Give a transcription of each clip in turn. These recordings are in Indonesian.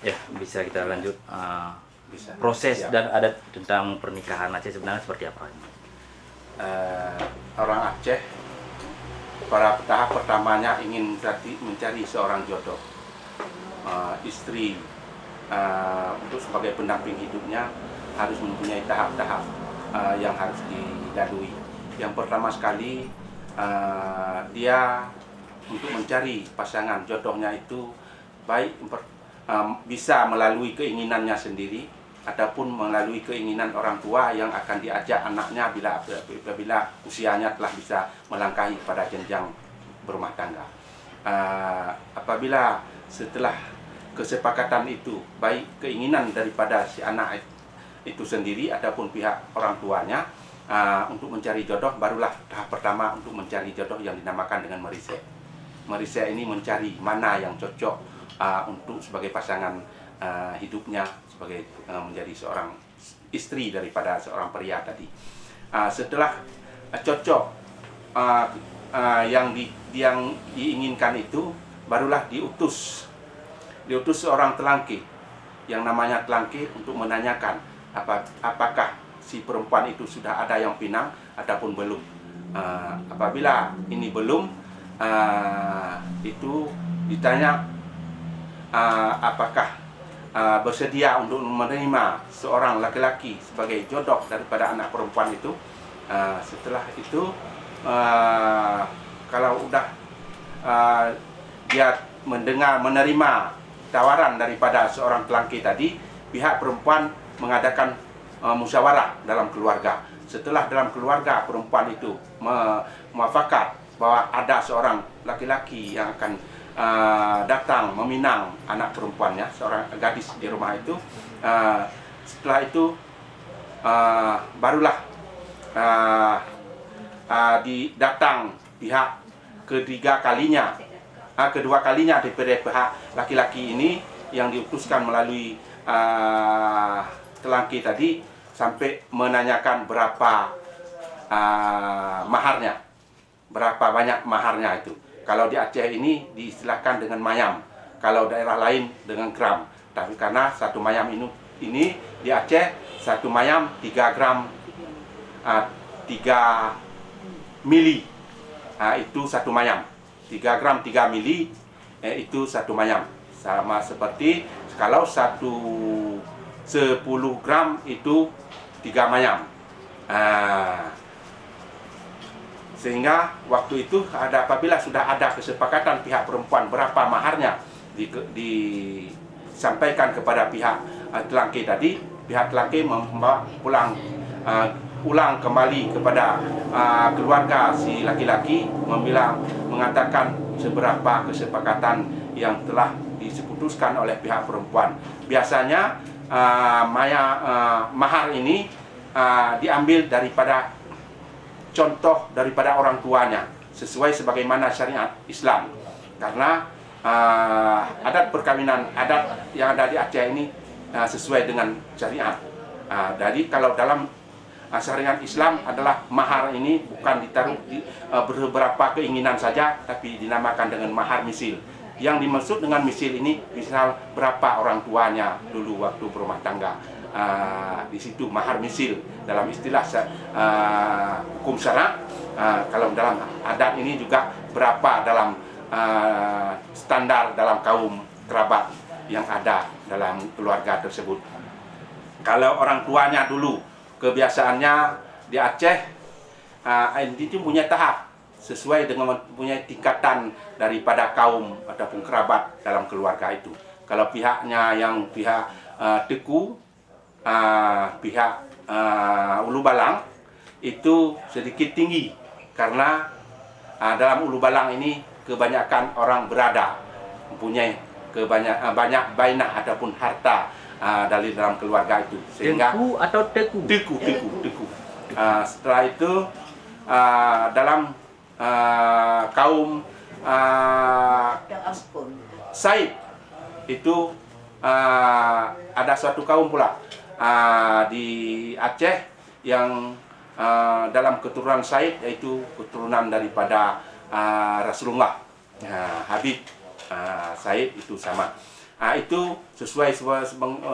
Ya, bisa kita lanjut. Bisa. Proses Siap. dan adat tentang pernikahan Aceh sebenarnya seperti apa? Orang Aceh pada tahap pertamanya ingin mencari seorang jodoh, istri, untuk sebagai pendamping hidupnya harus mempunyai tahap-tahap yang harus dilalui. Yang pertama sekali, dia untuk mencari pasangan jodohnya itu baik bisa melalui keinginannya sendiri ataupun melalui keinginan orang tua yang akan diajak anaknya bila usianya telah bisa melangkahi pada jenjang berumah tangga. Apabila setelah kesepakatan itu baik keinginan daripada si anak itu sendiri ataupun pihak orang tuanya untuk mencari jodoh, barulah tahap pertama untuk mencari jodoh yang dinamakan dengan merisek. Merisek ini mencari mana yang cocok untuk sebagai pasangan hidupnya, sebagai menjadi seorang istri daripada seorang pria tadi. Setelah cocok yang diinginkan itu, barulah diutus seorang telangki yang namanya telangki untuk menanyakan apakah si perempuan itu sudah ada yang pinang ataupun belum. Apabila ini belum, itu ditanya apakah bersedia untuk menerima seorang laki-laki sebagai jodoh daripada anak perempuan itu. Setelah itu, kalau udah dia menerima tawaran daripada seorang telangki tadi, pihak perempuan mengadakan musyawarah dalam keluarga. Setelah dalam keluarga perempuan itu muafakat bahwa ada seorang laki-laki yang akan datang meminang anak perempuannya, seorang gadis di rumah itu. Setelah itu barulah datang pihak kedua kalinya daripada pihak laki-laki ini yang diutuskan melalui telangki tadi, sampai menanyakan berapa maharnya, berapa banyak maharnya itu. Kalau di Aceh ini diistilahkan dengan mayam, kalau daerah lain dengan gram. Tapi karena satu mayam ini di Aceh, satu mayam 3 gram 3 mili, itu satu mayam. 3 gram 3 mili itu satu mayam. Sama seperti kalau 10 gram itu 3 mayam. Sehingga waktu itu apabila sudah ada kesepakatan pihak perempuan berapa maharnya disampaikan kepada pihak telangki tadi, pihak telangki membawa ulang kembali kepada keluarga si laki-laki, mengatakan seberapa kesepakatan yang telah diputuskan oleh pihak perempuan. Biasanya mahar ini diambil daripada contoh daripada orang tuanya, sesuai sebagaimana syariat Islam. Karena adat perkawinan, adat yang ada di Aceh ini sesuai dengan syariat. Jadi kalau dalam syariat Islam adalah mahar ini bukan ditaruh beberapa keinginan saja, tapi dinamakan dengan mahar misil. Yang dimaksud dengan misil ini misal berapa orang tuanya dulu waktu berumah tangga. Di situ mahar misil dalam istilah hukum syarak. Kalau dalam adat ini juga berapa dalam standar dalam kaum kerabat yang ada dalam keluarga tersebut. Kalau orang tuanya dulu kebiasaannya di Aceh itu punya tahap sesuai dengan punya tingkatan daripada kaum ataupun kerabat dalam keluarga itu. Kalau pihaknya yang pihak Teku, pihak Ulu Balang itu sedikit tinggi, karena dalam Ulu Balang ini kebanyakan orang berada, mempunyai banyak bainah ataupun harta dari dalam keluarga itu, sehingga Teku atau teku? Teku. Setelah itu dalam kaum Said itu ada suatu kaum pula di Aceh yang dalam keturunan Said, yaitu keturunan daripada Rasulullah, Habib Said itu sama. Itu sesuai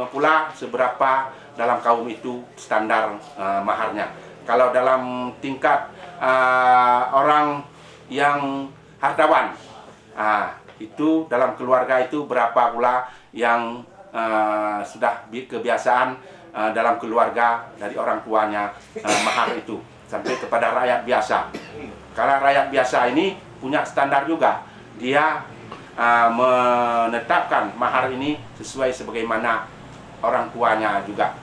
pula seberapa dalam kaum itu standar maharnya. Kalau dalam tingkat orang yang hartawan, itu dalam keluarga itu berapa pula yang sudah kebiasaan dalam keluarga dari orang tuanya mahar itu sampai kepada rakyat biasa. Karena rakyat biasa ini punya standar juga, dia menetapkan mahar ini sesuai sebagaimana orang tuanya juga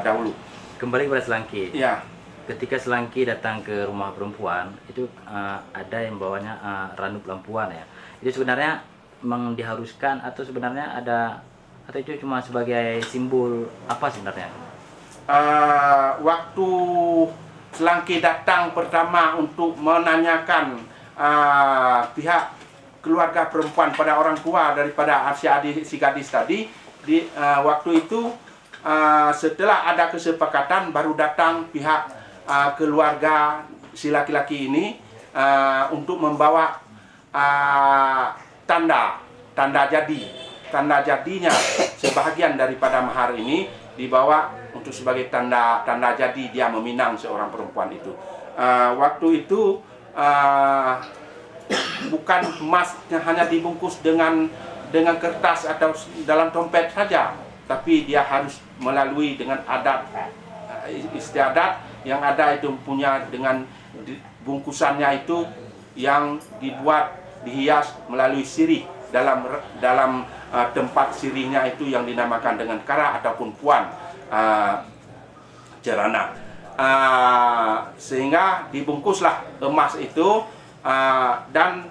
dahulu. Kembali kepada selangki. Ya. Ketika selangki datang ke rumah perempuan, itu ada yang bawanya randuk lampuan ya. Itu sebenarnya memang diharuskan atau sebenarnya ada, atau itu cuma sebagai simbol apa sebenarnya? Waktu selangki datang pertama untuk menanyakan pihak keluarga perempuan pada orang tua daripada si gadis tadi, waktu itu setelah ada kesepakatan baru datang pihak keluarga si laki-laki ini untuk membawa tanda jadinya. Sebahagian daripada mahar ini dibawa untuk sebagai tanda jadi dia meminang seorang perempuan itu. Waktu itu bukan emas yang hanya dibungkus dengan kertas atau dalam dompet saja, tapi dia harus melalui dengan adat istiadat yang ada itu punya dengan bungkusannya itu yang dihias melalui sirih dalam tempat sirihnya itu yang dinamakan dengan kara ataupun puan jerana. Sehingga dibungkuslah emas itu dan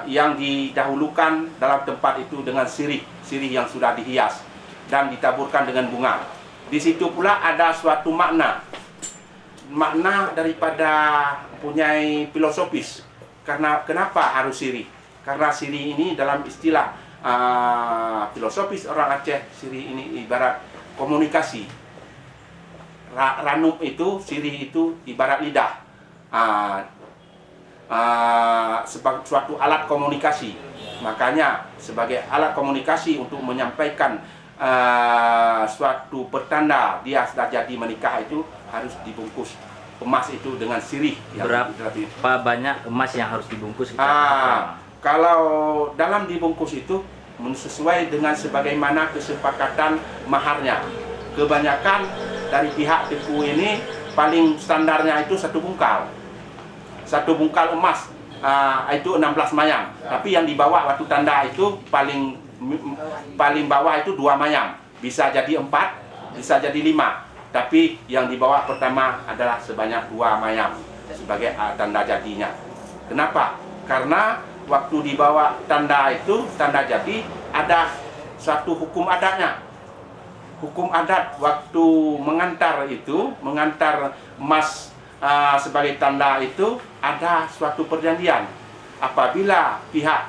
yang didahulukan dalam tempat itu dengan sirih yang sudah dihias dan ditaburkan dengan bunga. Di situ pula ada suatu makna daripada mempunyai filosofis. Karena kenapa harus sirih? Karena sirih ini dalam istilah filosofis orang Aceh, sirih ini ibarat komunikasi. Ranum itu, sirih itu ibarat lidah. Sebagai suatu alat komunikasi. Makanya sebagai alat komunikasi untuk menyampaikan suatu pertanda dia sudah jadi menikah itu harus dibungkus emas itu dengan sirih. Berapa banyak emas yang harus dibungkus? Kalau dalam dibungkus itu sesuai dengan sebagaimana kesepakatan maharnya. Kebanyakan dari pihak teku ini paling standarnya itu satu bungkal emas, itu 16 mayam. Tapi yang dibawa waktu tanda itu paling bawah itu 2 mayam. Bisa jadi 4, bisa jadi 5. Tapi yang dibawa pertama adalah sebanyak 2 mayam sebagai tanda jadinya. Kenapa? Karena waktu dibawa tanda itu, tanda jadi, ada suatu hukum adatnya. Hukum adat waktu mengantar emas sebagai tanda itu ada suatu perjanjian. Apabila pihak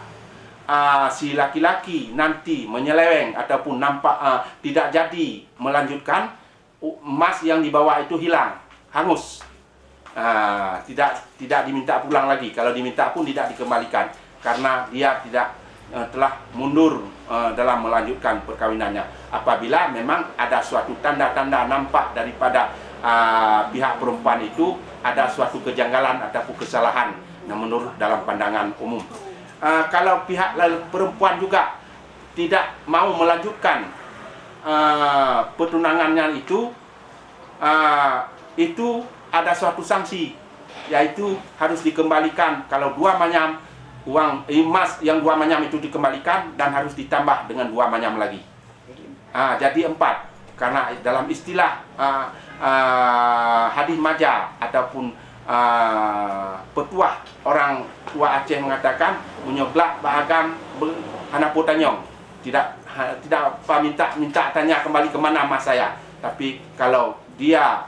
si laki-laki nanti menyeleweng ataupun nampak tidak jadi melanjutkan, emas yang dibawa itu hilang, hangus, tidak diminta pulang lagi. Kalau diminta pun tidak dikembalikan karena dia tidak telah mundur dalam melanjutkan perkawinannya. Apabila memang ada suatu tanda-tanda nampak daripada pihak perempuan itu ada suatu kejanggalan ataupun kesalahan yang menurut dalam pandangan umum. Kalau pihak perempuan juga tidak mau melanjutkan pertunangannya itu ada suatu sanksi, yaitu harus dikembalikan. Kalau 2 manyam uang emas yang 2 manyam itu dikembalikan dan harus ditambah dengan 2 manyam lagi. Jadi 4. Karena dalam istilah hadis maja ataupun petuah orang tua Aceh mengatakan menyoglak bagam hanapu tanyong. Tidak minta tanya kembali kemana emas saya. Tapi kalau dia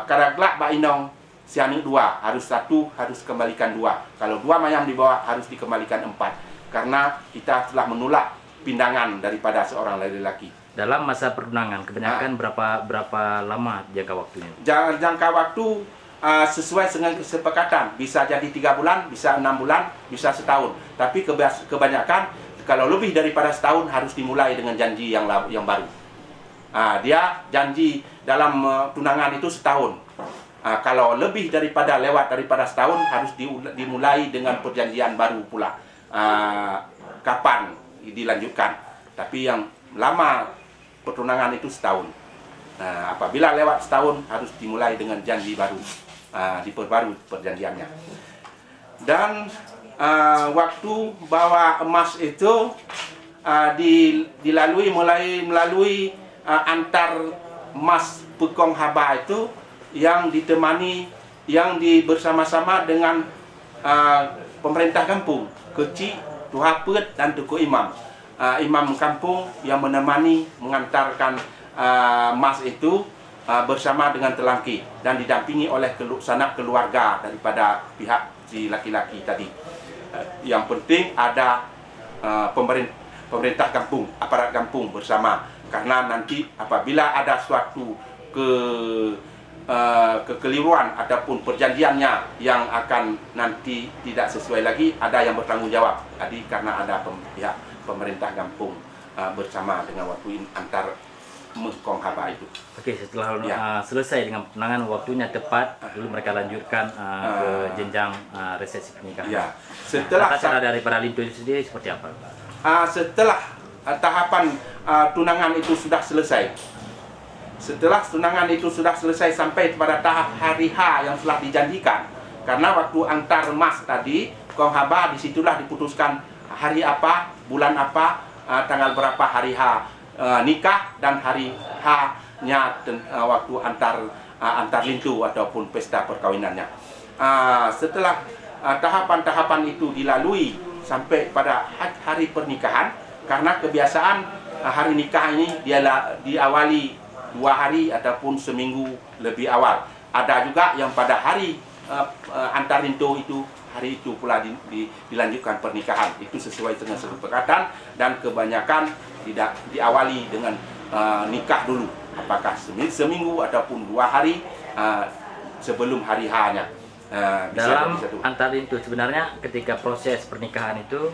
karaglak ba inong sianu 2, harus 1 harus kembalikan 2. Kalau 2 mayam dibawa harus dikembalikan 4. Karena kita telah menolak pindangan daripada seorang laki-laki. Dalam masa pertunangan kebanyakan berapa lama jangka waktunya? Jangka waktu sesuai dengan kesepakatan. Bisa jadi 3 bulan, bisa 6 bulan, bisa setahun. Tapi kebanyakan kalau lebih daripada setahun harus dimulai dengan janji yang baru. Dia janji dalam tunangan itu setahun. Kalau lebih lewat daripada setahun harus dimulai dengan perjanjian baru pula. Kapan dilanjutkan? Tapi yang lama pertunangan itu setahun. Apabila lewat setahun harus dimulai dengan janji baru, diperbarui perjanjiannya. Dan waktu bawa emas itu melalui antar mas Pekong Haba itu yang ditemani, bersama-sama dengan pemerintah kampung, kecil, tuha pet dan tuku imam. Imam kampung yang menemani mengantarkan mas itu bersama dengan telangki dan didampingi oleh sanak keluarga daripada pihak si laki-laki tadi. Yang penting ada pemerintah kampung, aparat kampung bersama, karena nanti apabila ada suatu kekeliruan ataupun perjanjiannya yang akan nanti tidak sesuai lagi, ada yang bertanggung jawab. Jadi karena ada pihak pemerintah kampung bersama dengan waktu antar Pekong Haba itu. Oke, setelah selesai dengan penangan, waktunya tepat, dulu mereka lanjutkan ke jenjang resepsi pernikahan. Ya. Setelah cara daripada Lintu itu sendiri seperti apa? Setelah tahapan tunangan itu sudah selesai. Setelah tunangan itu sudah selesai sampai pada tahap hari H yang telah dijanjikan. Karena waktu antar mas tadi, Pekong Haba disitulah diputuskan hari apa, bulan apa, tanggal berapa hari H nikah dan hari H-nya waktu antar lintu ataupun pesta perkawinannya. Setelah tahapan-tahapan itu dilalui sampai pada hari pernikahan, karena kebiasaan hari nikah ini dia diawali 2 hari ataupun seminggu lebih awal. Ada juga yang pada hari antar lintu itu, hari itu pula dilanjutkan pernikahan. Itu sesuai dengan kesepakatan, dan kebanyakan tidak diawali dengan nikah dulu, apakah seminggu ataupun 2 hari sebelum hari H-nya. Dalam antar lintu sebenarnya ketika proses pernikahan itu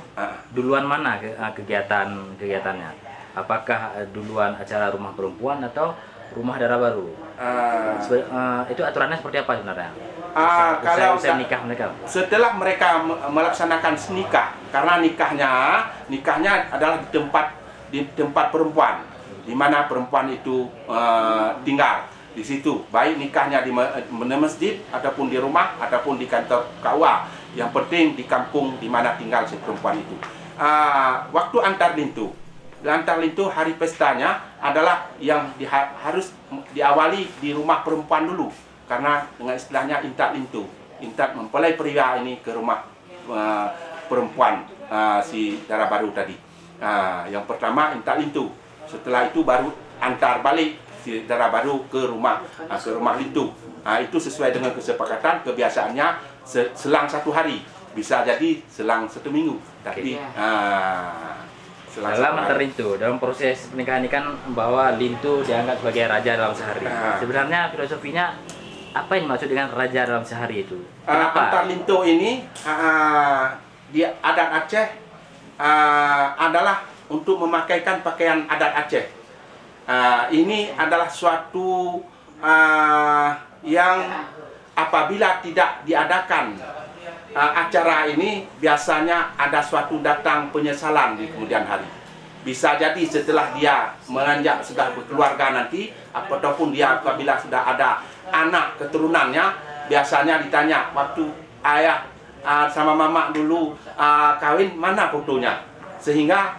duluan mana kegiatannya? Apakah duluan acara rumah perempuan atau rumah dara baru? Itu aturannya seperti apa sebenarnya? Kalau usai nikah mereka? Setelah mereka melaksanakan nikah, karena nikahnya adalah di tempat perempuan, di mana perempuan itu tinggal di situ, baik nikahnya di masjid ataupun di rumah ataupun di kantor KUA. Yang penting di kampung di mana tinggal si perempuan itu. Waktu antar lintu hari pestanya adalah yang harus diawali di rumah perempuan dulu, karena dengan istilahnya intat lintu, intat mempelai pria ini ke rumah perempuan si dara baru tadi. Yang pertama intat lintu, setelah itu baru antar balik si dara baru ke rumah lintu. Itu sesuai dengan kesepakatan. Kebiasaannya selang 1 hari, bisa jadi selang 1 minggu. Tapi dalam antar lintu, dalam proses pernikahan ini kan bahwa lintu dianggap sebagai raja dalam sehari. Sebenarnya filosofinya apa yang dimaksud dengan raja dalam sehari itu? Kenapa? Antar lintu ini di adat Aceh adalah untuk memakaikan pakaian adat Aceh. Ini adalah suatu yang apabila tidak diadakan acara ini, biasanya ada suatu datang penyesalan di kemudian hari. Bisa jadi setelah dia menanjak sudah berkeluarga nanti, ataupun dia apabila sudah ada anak keturunannya, biasanya ditanya waktu ayah sama mama dulu kawin, mana fotonya, sehingga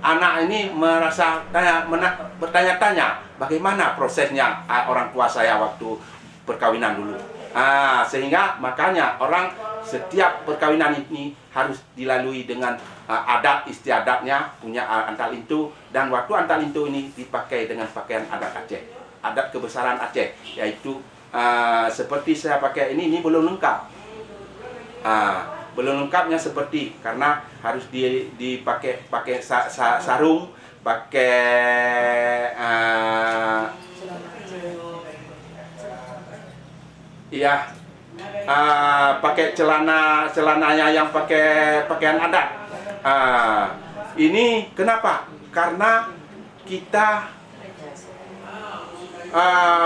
anak ini merasa bertanya-tanya bagaimana prosesnya orang tua saya waktu perkawinan dulu. Sehingga makanya orang setiap perkawinan ini harus dilalui dengan adat istiadatnya, punya antar lintu, dan waktu antar lintu ini dipakai dengan pakaian adat Aceh, adat kebesaran Aceh, yaitu seperti saya pakai ini belum lengkap. Belum lengkapnya seperti, karena harus pakai sarung, pakai pakai celananya yang pakai pakaian adat. Ini kenapa? Karena kita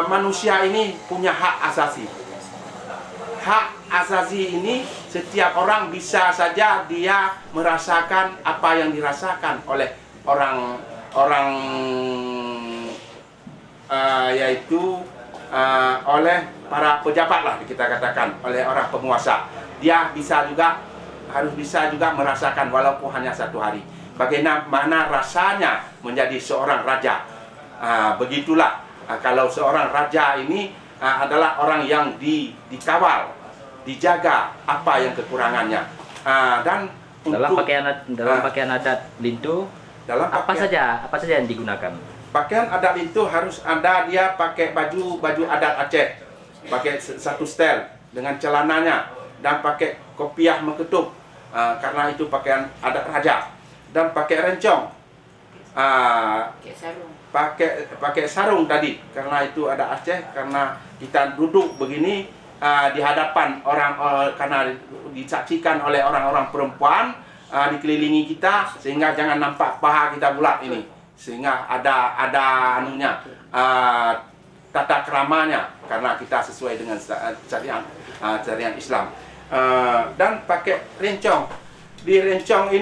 manusia ini punya hak asasi. Hak asasi ini setiap orang bisa saja dia merasakan apa yang dirasakan oleh orang yaitu oleh para pejabat lah kita katakan, oleh orang penguasa. Dia bisa juga harus bisa juga merasakan walaupun hanya satu hari. Bagaimana rasanya menjadi seorang raja. Begitulah kalau seorang raja ini adalah orang yang dikawal, dijaga apa yang kekurangannya. Dan Dalam untuk pakaian adat Lintu, dalam apa saja yang digunakan? pakaian adat itu harus ada, dia pakai baju adat Aceh, pakai satu setel dengan celananya dan pakai kopiah mengetuk, karena itu pakaian adat raja, dan pakai rencong, pakai sarung tadi karena itu ada Aceh, karena kita duduk begini di hadapan orang, karena disaksikan oleh orang-orang perempuan dikelilingi kita, sehingga jangan nampak paha kita bulat ini, sehingga ada anunya, tata keramanya, karena kita sesuai dengan syariat Islam. Dan pakai rencong. Di rencong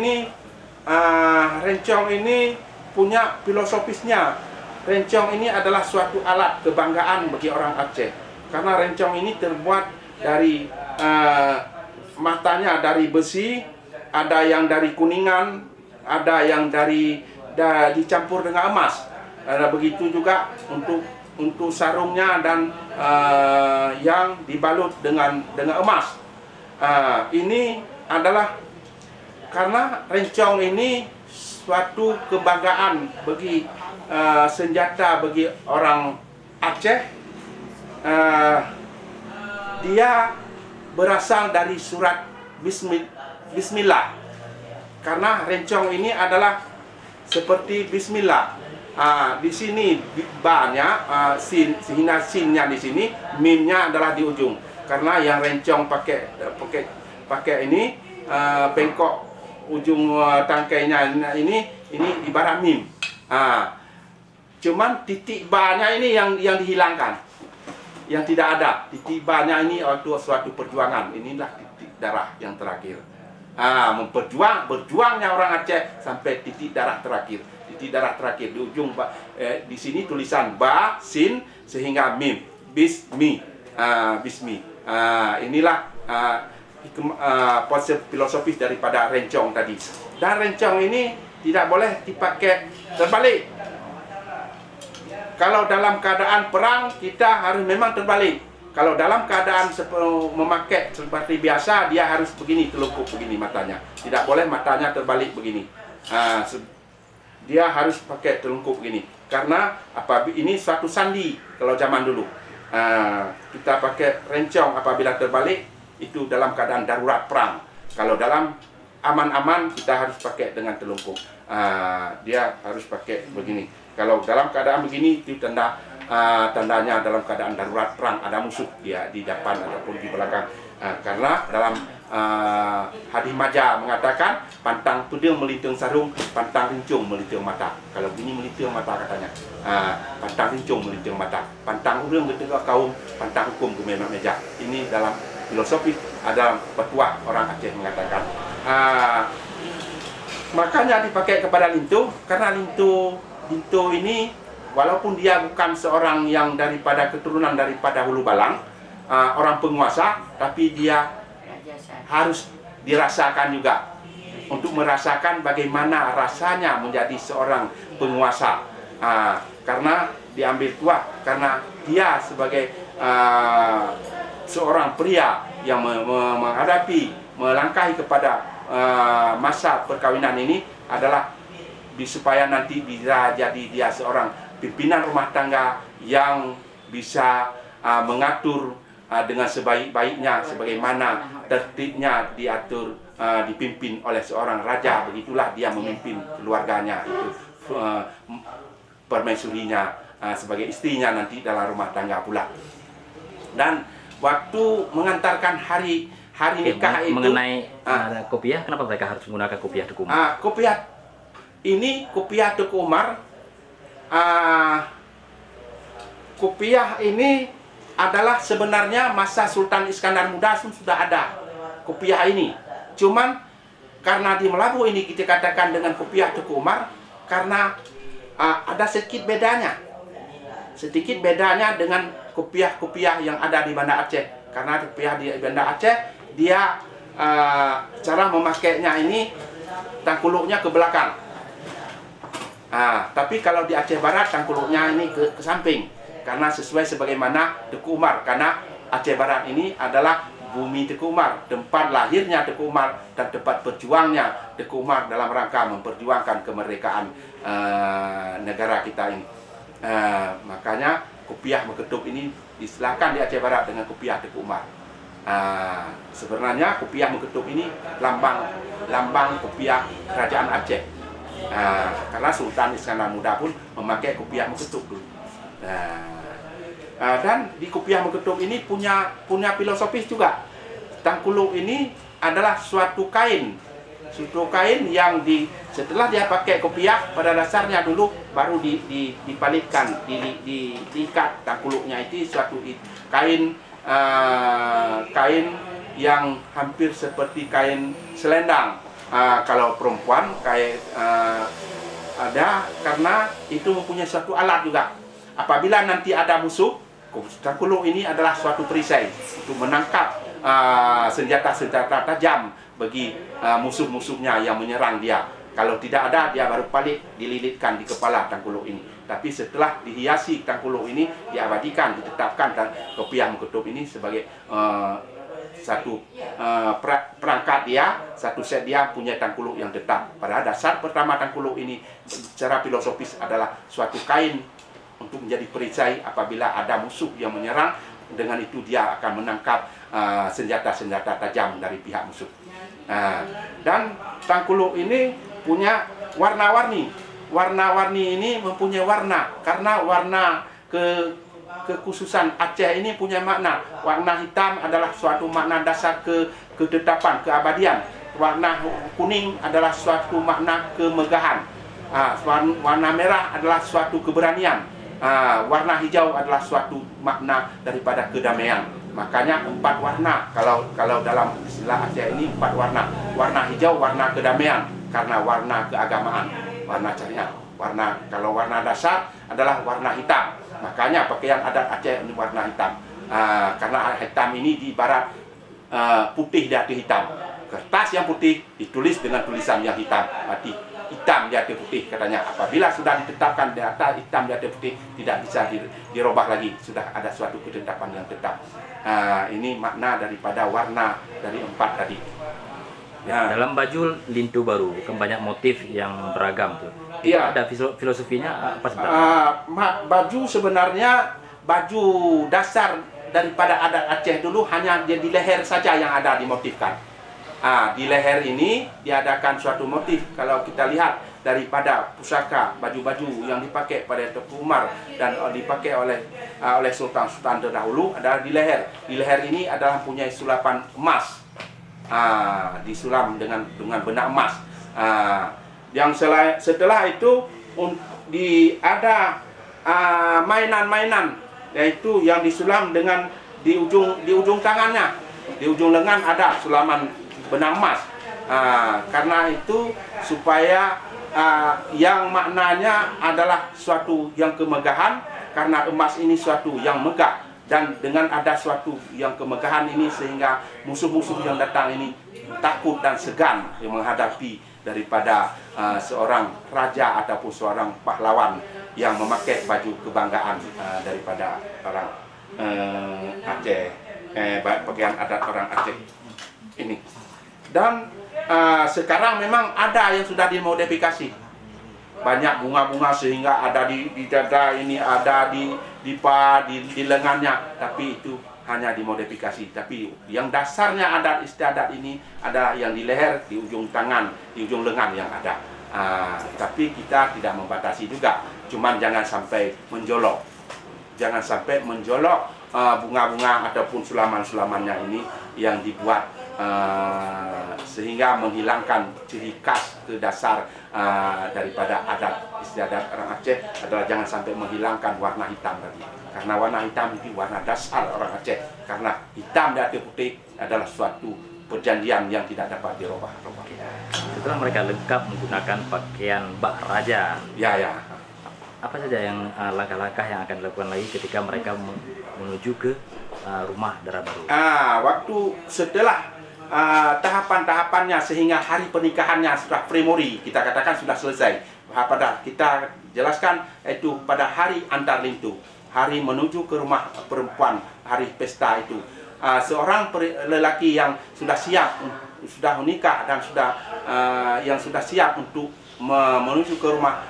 ini punya filosofisnya. Rencong ini adalah suatu alat kebanggaan bagi orang Aceh, karena rencong ini terbuat dari matanya dari besi, ada yang dari kuningan, ada yang dicampur dengan emas. Begitu juga untuk sarungnya dan yang dibalut dengan emas. Ini adalah karena rencong ini suatu kebanggaan bagi senjata bagi orang Aceh. Dia berasal dari surat Bismillah, karena rencong ini adalah seperti Bismillah. Di sini ba-nya, sehingga sinnya di sini, mimnya adalah di ujung. Karena yang rencong pakai ini bengkok ujung tangkainya ini ibarat mim. Cuman titik ba-nya ini yang dihilangkan, yang tidak ada. Titik ba-nya ini waktu suatu perjuangan. Inilah titik darah yang terakhir. Berjuangnya orang Aceh sampai titik darah terakhir. Titik darah terakhir di ujung di sini tulisan ba, sin, sehingga mim, bismi. Inilah konsep filosofis daripada rencong tadi. Dan rencong ini tidak boleh dipakai terbalik. Kalau dalam keadaan perang kita harus memang terbalik. Kalau dalam keadaan memakai seperti biasa, dia harus begini, telungkup begini matanya. Tidak boleh matanya terbalik begini. Dia harus pakai telungkup begini. Karena ini suatu sandi kalau zaman dulu. Kita pakai rencong apabila terbalik, itu dalam keadaan darurat perang. Kalau dalam aman-aman, kita harus pakai dengan telungkup. Dia harus pakai begini. Kalau dalam keadaan begini, itu tandanya dalam keadaan darurat perang, ada musuh dia di depan ataupun di belakang. Karena dalam hadis Majah mengatakan, pantang tudung melintung sarung, pantang rincung melintung mata. Kalau begini melintung mata katanya. Pantang rincung melintung mata, pantang urang ketika kaum, pantang hukum ke meja. Ini dalam filosofi, ada petua orang Aceh mengatakan. Makanya dipakai kepada Lintu, karena Lintu ini walaupun dia bukan seorang yang daripada keturunan daripada Hulu Balang, orang penguasa, tapi dia harus dirasakan juga, untuk merasakan bagaimana rasanya menjadi seorang penguasa. Karena diambil tua, karena dia sebagai seorang pria yang melangkahi kepada masa perkawinan ini adalah supaya nanti bisa jadi dia seorang pimpinan rumah tangga yang bisa mengatur dengan sebaik-baiknya, sebagaimana tertibnya diatur, dipimpin oleh seorang raja. Begitulah dia memimpin keluarganya, itu permaisurinya sebagai istrinya nanti dalam rumah tangga pula. Dan waktu mengantarkan hari hari Oke, nikah itu mengenai kopiah, kenapa mereka harus menggunakan kopiah Teku Umar? kopiah ini, kopiah Teku Umar, kopiah ini adalah sebenarnya masa Sultan Iskandar Muda sudah ada kopiah ini. Cuman karena di Melabu ini kita katakan dengan kopiah Teku Umar karena ada sedikit bedanya. Sedikit bedanya dengan kopiah-kopiah yang ada di Banda Aceh. Karena kopiah di Banda Aceh dia cara memakainya ini tangkuluknya ke belakang. Tapi kalau di Aceh Barat tangkuluknya ini ke samping. Karena sesuai sebagaimana Teku Umar, karena Aceh Barat ini adalah bumi Teku Umar, tempat lahirnya Teku Umar dan tempat berjuangnya Teku Umar dalam rangka memperjuangkan kemerdekaan negara kita ini. Makanya kopiah Meketup ini istilahkan di Aceh Barat dengan kopiah Teku Umar. Sebenarnya kopiah Meketup ini lambang kopiah kerajaan Aceh. Karena Sultan Iskandar Muda pun memakai kopiah Meketup dulu. Dan di kopiah Meketup ini punya filosofis juga. Tangkuluk ini adalah suatu kain yang setelah dia pakai kopiah pada dasarnya dulu baru dipalitkan, diikat tangkuluknya itu suatu kain yang hampir seperti kain selendang. Kalau perempuan kayak ada karena itu mempunyai suatu alat juga. Apabila nanti ada musuh, tangkuluk ini adalah suatu perisai untuk menangkap senjata-senjata tajam bagi musuh-musuhnya yang menyerang dia. Kalau tidak ada, dia baru palit dililitkan di kepala tangkuluk ini. Tapi setelah dihiasi tangkuluk ini, diabadikan, ditetapkan kopiah Meketup ini sebagai satu perangkat dia, satu set dia punya tangkuluk yang tetap. Pada dasar pertama tangkuluk ini secara filosofis adalah suatu kain untuk menjadi perisai apabila ada musuh yang menyerang. Dengan itu dia akan menangkap senjata-senjata tajam dari pihak musuh. Dan tangkuluk ini punya warna-warni. Warna-warni ini mempunyai warna karena warna kekhususan Aceh ini punya makna. Warna hitam adalah suatu makna dasar ketetapan, keabadian. Warna kuning adalah suatu makna kemegahan. Warna merah adalah suatu keberanian. Warna hijau adalah suatu makna daripada kedamaian. Makanya 4 warna kalau dalam istilah Aceh ini 4 warna. Warna hijau warna kedamaian karena warna keagamaan, warna syariat. Kalau warna dasar adalah warna hitam. Makanya pakaian adat Aceh ini warna hitam. Karena hitam ini di barat putih di atas hitam. Kertas yang putih ditulis dengan tulisan yang hitam. Berarti hitam di atas putih katanya. Apabila sudah ditetapkan di atas hitam di atas putih, tidak bisa dirubah lagi. Sudah ada suatu ketetapan yang tetap. Ini makna daripada warna dari 4 tadi. Ya. Dalam baju Lintu Baru kan banyak motif yang beragam tuh. Iya. Ada filosofinya apa sebenarnya? Baju sebenarnya baju dasar daripada adat Aceh dulu hanya di leher saja yang ada dimotifkan. Di leher ini diadakan suatu motif. Kalau kita lihat daripada pusaka baju-baju yang dipakai pada Teku Umar dan dipakai oleh sultan-sultan terdahulu adalah di leher. Di leher ini adalah mempunyai sulapan emas. Disulam dengan benang emas. Yang setelah itu ada mainan-mainan, yaitu yang disulam dengan di ujung tangannya, di ujung lengan ada sulaman benang emas. Karena itu supaya yang maknanya adalah suatu yang kemegahan, karena emas ini suatu yang megah, dan dengan ada suatu yang kemegahan ini sehingga musuh-musuh yang datang ini takut dan segan yang menghadapi daripada seorang raja ataupun seorang pahlawan yang memakai baju kebanggaan daripada orang Aceh, pakaian adat orang Aceh ini. Dan sekarang memang ada yang sudah dimodifikasi, banyak bunga-bunga sehingga ada di dada ini, ada di lengannya, tapi itu hanya dimodifikasi. Tapi yang dasarnya adat istiadat ini adalah yang di leher, di ujung tangan, di ujung lengan yang ada. Tapi kita tidak membatasi juga, cuman jangan sampai menjolok, bunga-bunga ataupun sulaman-sulamannya ini yang dibuat sehingga menghilangkan ciri khas ke dasar daripada adat istiadat orang Aceh adalah jangan sampai menghilangkan warna hitam tadi, karena warna hitam itu warna dasar orang Aceh, karena hitam dan putih adalah suatu perjanjian yang tidak dapat dirubah. Setelah mereka lengkap menggunakan pakaian bak raja, Ya, ya. apa saja yang langkah-langkah yang akan dilakukan lagi ketika mereka menuju ke rumah Dara Baru? Waktu setelah tahapan-tahapannya sehingga hari pernikahannya sudah primori, kita katakan sudah selesai. Pada kita jelaskan itu pada hari antar lintu, hari menuju ke rumah perempuan, hari pesta itu. Seorang lelaki yang sudah siap, sudah menikah dan yang sudah siap untuk menuju ke rumah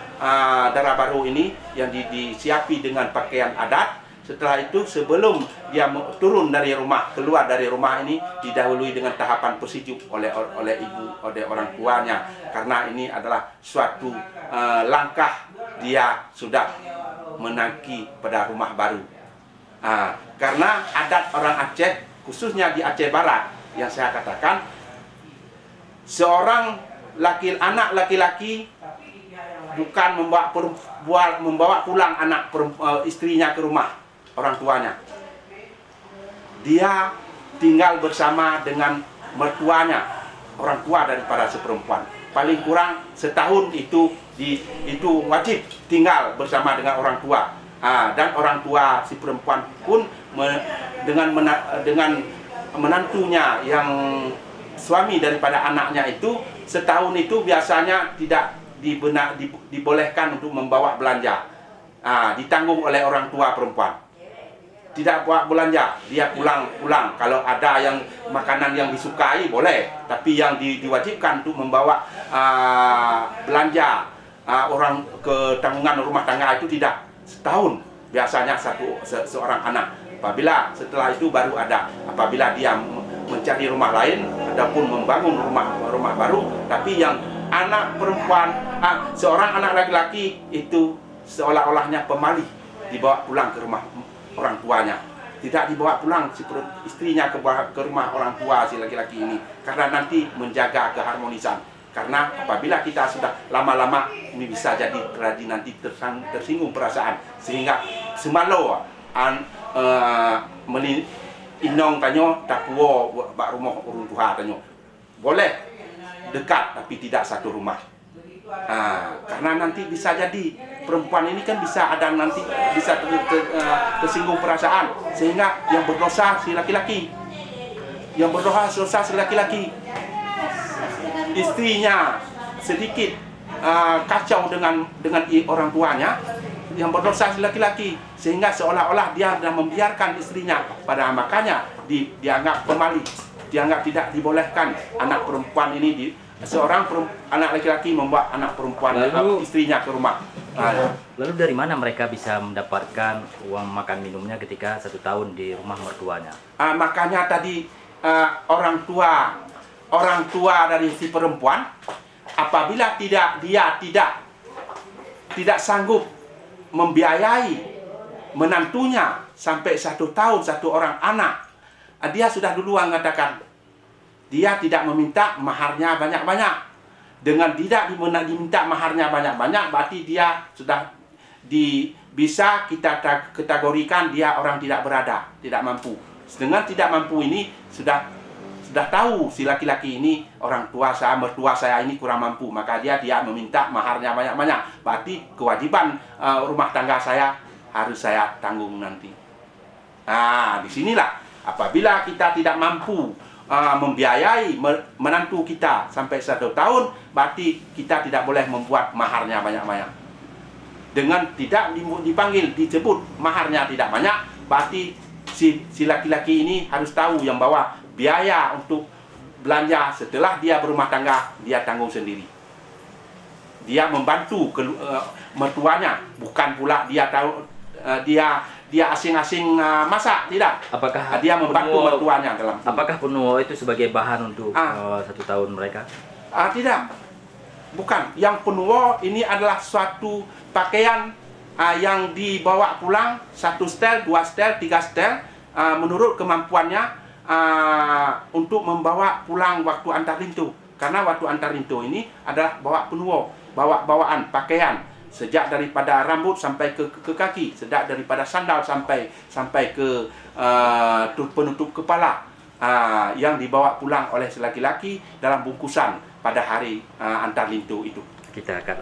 Dara Baru ini yang disiapi dengan pakaian adat. Setelah itu sebelum dia turun dari rumah, keluar dari rumah ini didahului dengan tahapan persetujuan oleh ibu, oleh orang tuanya, karena ini adalah suatu langkah dia sudah menanti pada rumah baru. Karena adat orang Aceh, khususnya di Aceh Barat, yang saya katakan, seorang anak laki-laki bukan membawa pulang anak istrinya ke rumah orang tuanya. Dia tinggal bersama dengan mertuanya, orang tua daripada si perempuan. Paling kurang setahun itu wajib tinggal bersama dengan orang tua. Dan orang tua si perempuan pun dengan menantunya yang suami daripada anaknya itu setahun itu biasanya tidak dibolehkan untuk membawa belanja. Ditanggung oleh orang tua perempuan. Tidak bawa belanja, dia pulang. Kalau ada yang makanan yang disukai boleh, tapi yang diwajibkan untuk membawa belanja orang ke tanggungan rumah tangga itu tidak. Setahun biasanya seorang anak. Apabila setelah itu baru ada, apabila dia mencari rumah lain ataupun membangun rumah baru, tapi yang anak perempuan, seorang anak laki-laki itu seolah-olahnya pemali, dibawa pulang ke rumah orang tuanya. Tidak dibawa pulang si istrinya ke rumah orang tua si laki-laki ini, karena nanti menjaga keharmonisan. Karena apabila kita sudah lama-lama ini bisa jadi nanti tersinggung perasaan, sehingga semalo inong tanyo tapuo bak rumah urun tuha tanyo boleh dekat tapi tidak satu rumah. Karena nanti bisa jadi perempuan ini kan bisa ada nanti bisa tersinggung perasaan, sehingga yang berdosa si laki-laki, istrinya sedikit kacau dengan orang tuanya, yang berdosa si laki-laki, sehingga seolah-olah dia sudah membiarkan istrinya. Pada makanya dianggap pemali, dianggap tidak dibolehkan anak perempuan ini seorang anak laki-laki membawa anak perempuan istrinya ke rumah. Lalu dari mana mereka bisa mendapatkan uang makan minumnya ketika 1 tahun di rumah mertuanya? Makanya tadi orang tua dari si perempuan, apabila dia tidak sanggup membiayai menantunya sampai 1 tahun, 1 orang anak, dia sudah duluan mengatakan dia tidak meminta maharnya banyak-banyak. Dengan tidak diminta maharnya banyak-banyak, berarti dia sudah bisa kita kategorikan dia orang tidak berada, tidak mampu. Dengan tidak mampu ini sudah tahu si laki-laki ini mertua saya ini kurang mampu, maka dia meminta maharnya banyak-banyak. Berarti kewajiban rumah tangga saya harus saya tanggung nanti. Disinilah apabila kita tidak mampu membiayai menantu kita sampai 1 tahun, berarti kita tidak boleh membuat maharnya banyak-banyak. Dengan tidak dipanggil, disebut maharnya tidak banyak, berarti si laki-laki ini harus tahu yang bahwa biaya untuk belanja setelah dia berumah tangga, dia tanggung sendiri. Dia membantu mertuanya, bukan pula dia tahu dia asing-asing masak, tidak. Apakah dia membantu mertuanya dalam itu. Apakah penuo itu sebagai bahan untuk 1 tahun mereka? Tidak, bukan. Yang penuo ini adalah suatu pakaian yang dibawa pulang 1 setel, 2 setel, 3 setel menurut kemampuannya. untuk membawa pulang waktu antar lintu. Karena waktu antar lintu ini adalah bawa penuo, bawa bawaan pakaian, sejak daripada rambut sampai ke kaki, sejak daripada sandal sampai ke penutup kepala, yang dibawa pulang oleh laki-laki dalam bungkusan pada hari antar lintu itu. Kita akan